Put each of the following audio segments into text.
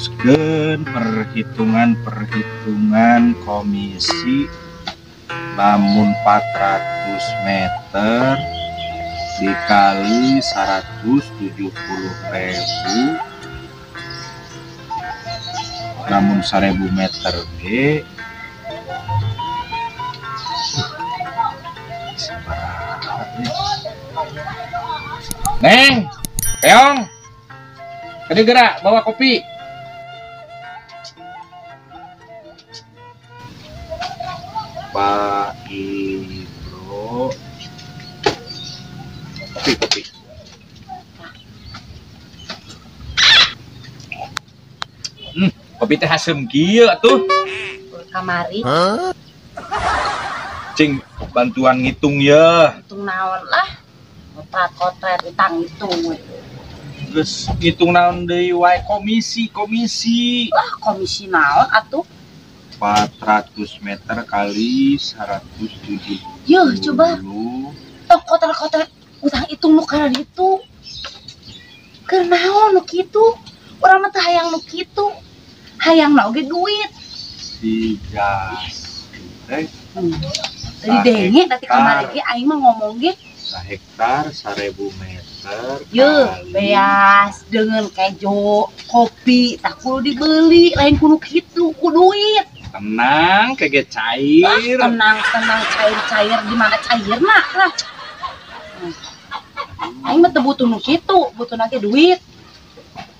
teruskan perhitungan komisi lamun 400 meter dikali 170.000 lamun 1000 meter ge Neng, Peong, tadi gerak bawa kopi. Pak Ibro, kopi. Kopi teh asem kieu atuh. Kamari. Cing bantuan ngitung ya. Hitung naon lah. Kotret utang hitung. Geus ngitung naon deui wae komisi. Lah komisi naon atuh? 400 meter kali 170. Yuh coba. Kotret utang hitung nu kana ditu. Keur naon nu kitu? Urang mah teh hayang nu kitu. Hayangna oge duit. Si gas. Tadi denge tadi kamari ge aing mah ngomong ge hektar 1000 meter. Yuh, beas dengan kejo, kopi, tak kudu dibeli, lain kudu kitu, kudu duit. Tenang, kaget cair. Tenang, cair di mana cairna lah. Aing mah teu butuh nu kitu, butuhna ge duit.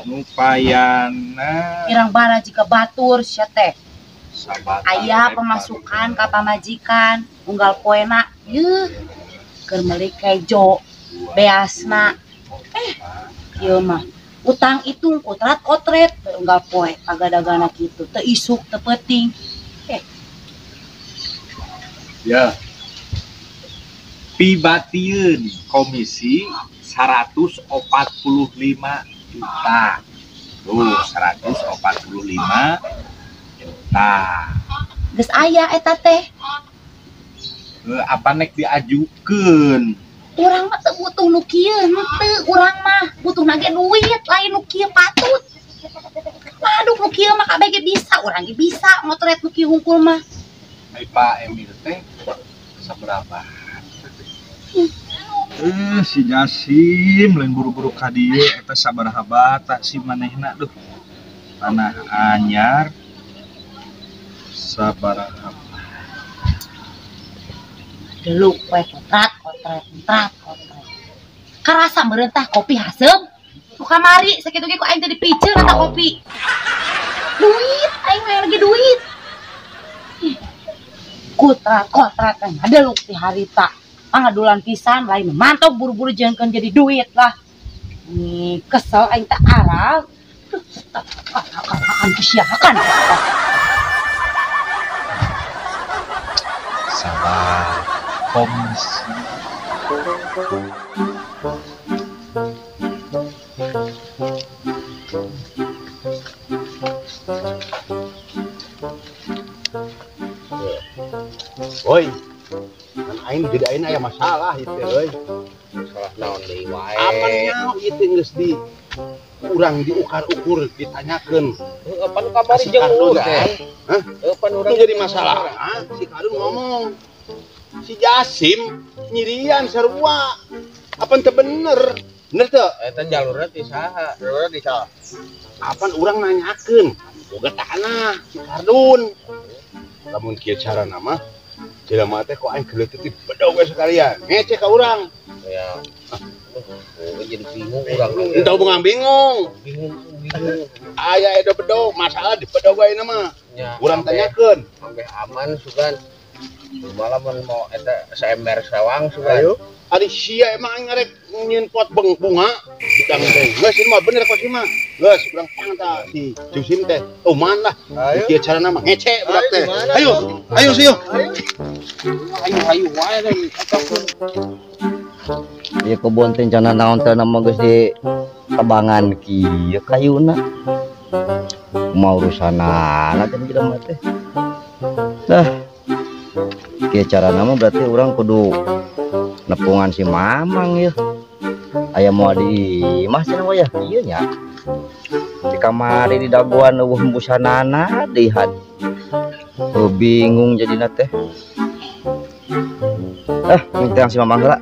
Nu payana Irang bara jika batur sia teh. Sabata Aya pemasukan ka pamajikan, unggal poena. Yuh. Keur meuli kejo beasna ieu mah utang itu kotret unggal poe pagadagana kitu teu isuk teu penting ya pibatieun komisi 145 juta tuh 145 juta geus aya eta teh. Apa nek diajukeun? Urang mah teu butuh nu kieu, teu urang mah butuhna ge duit, lain nu kieu patut. Waduh nu kieu mah kabeh ge bisa, urang ge bisa motret nu kieu hungkul mah. Hai Pak Emil teh saberapa? Si Jasim lain buru-buru ka dieu eta sabaraha bata si manehna duh. Tanah anyar sabaraha Dulu kue kotret. Karasa merentah kopi hasem. Nu kamari sakitu ge ku aing teh dipiceun eta kopi. Duit, aing mah lagi duit. Kotret kan ada lu ti harita. Pangadulan pisan lain mantap buru-buru jengkeun jadi duit lah. Nih kesel aing teh arah. Akan kesiakan. sabar komisi. Woi, kan aing jadi aing aya masalah itu euy. Masalah naon deui wae. Apa nyaho ieu geus di urang diukar-ukur ditanyakeun. Pan kamari jeung urang. Hah? Pan urang jadi masalah. Si Kadun ngomong. Si Jasim nyirian sarua. Apa teu bener? Bener teu? Eta jalurna ti saha? Jalurna di saha? Apan urang nanyakeun. Boga tanah si Kadun. Lamun kieu carana mah jelema teh kok aing geuleut ti bedog we sekalian. Ngecek ka urang. Ya. Jadi bingung urang. Entah bingung. Bingung. Aya edo bedog, masalah di bedog we mah. Ya, urang tanyakeun. Sampai aman sugan. Malah mau eta seember sawang sugan. Ayo. Ari sia emang aing arek nyieun pot bunga. Bidang teh. Geus ieu mah bener kok si mah. Geus urang pangta si Jusim teh. Oman lah. Kieu carana mah ngece budak teh. Ayo sih. Ayo wae teh. Ieu kebon teh cenah naon teh nama geus di tebangan kieu kayuna. Mau urusanana teh jelema teh. Dah. Kieu carana mah berarti urang kudu nepungan si Mamang ya. Aya mau di imah cenah we ya ieu nya. di kamari di daguan eueuh hembusanana dihat. Bingung jadi teh. Minta si Mamang heula.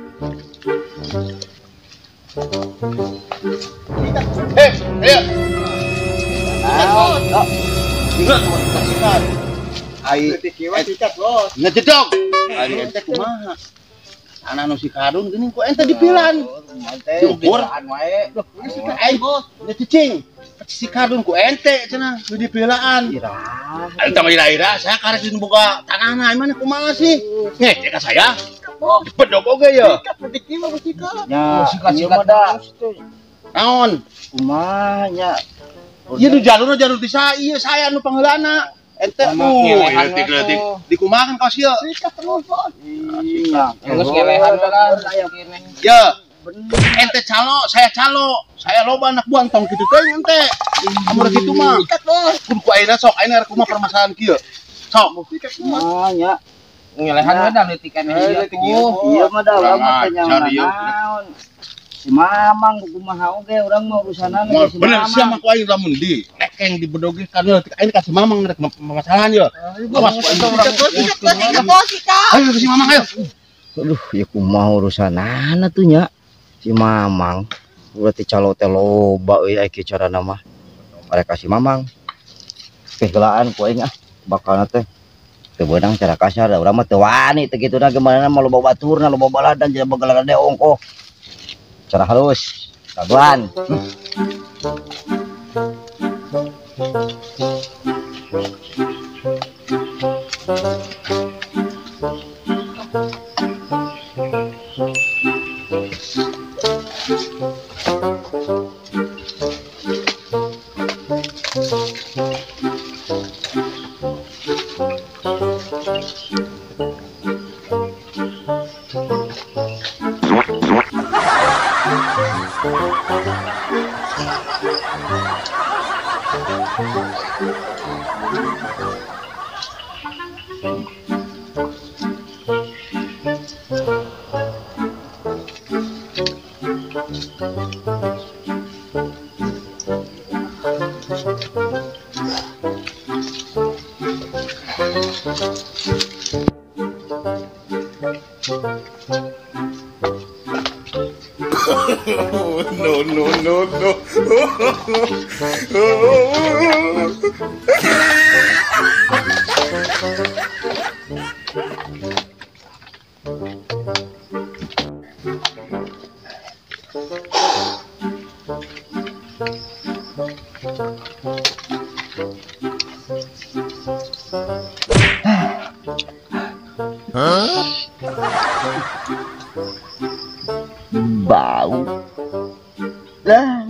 Ayo. Ngejedog. Ari ente kumaha? Anak nu si kadun geuning ku ente dipilan. Diukur wae. Loh, si aing cicing. Si kadun ku ente cenah nu dipilaan. Ayo tah ira-ira saya karek boga tanahna mana kumaha sih? Ngece ka saya. Bedog oge ya. Nya, ieu mah da. Naon? Kumaha nya? Ieu nu jalur desa ieu saya nu pangheulana. Ente letik dikumakan kau sia. Iya, Geus ngelehan kan Ya. Ente saya calo. Saya loba anak buah tong kitu teh ente. Amun kitu mah. Kudu ku ayeuna sok ayeuna rek kumaha permasalahan kieu. Sok. nya. ngelehan da leutikan Iya mah da urang mah teh Cari yuk. naon. Si Mamang kumaha oge urang mah urusanana Moal si bener sia mah Mamang. ku aing lamun di lekeng di bedoge kana aing kasih mamang rek permasalahan ya. Awas ku aing. Ayo si mamang ayo. Aduh, ya kumaha urusanana tuh nya. Si Mamang berarti calo teh loba euy aya kieu carana mah. Arek ka si Mamang. Kegelaan ku aing bakalna teh teu beunang cara kasar da urang mah teu wani teh kituna gimana mah loba baturna loba baladan jadi begalan de ongkoh. Cara halus kaguan. Bau. Lah.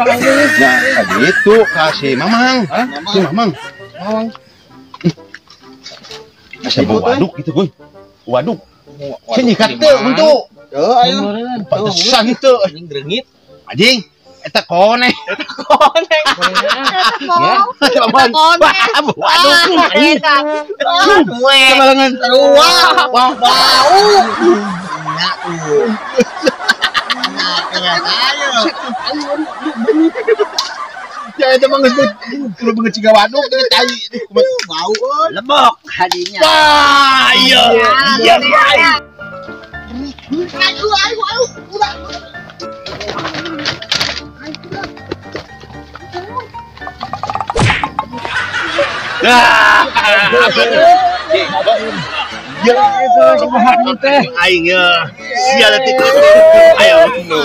Nah, gitu kasih mamang. Si mamang. Asa waduk gitu boy. Waduk. Sini kate untuk. ayo Pantesan teu. anjing greungit Anjing, eta koneng. ya Waduh, anjing. Kemalangan wah bau. Ya itu mah geus kudu beungeut ciga waduk teh tai. Bau Lebok hadinya. Wah, iya. Iya. Ya itu kumaha teh aing ya. Sia detik. Ayo. No.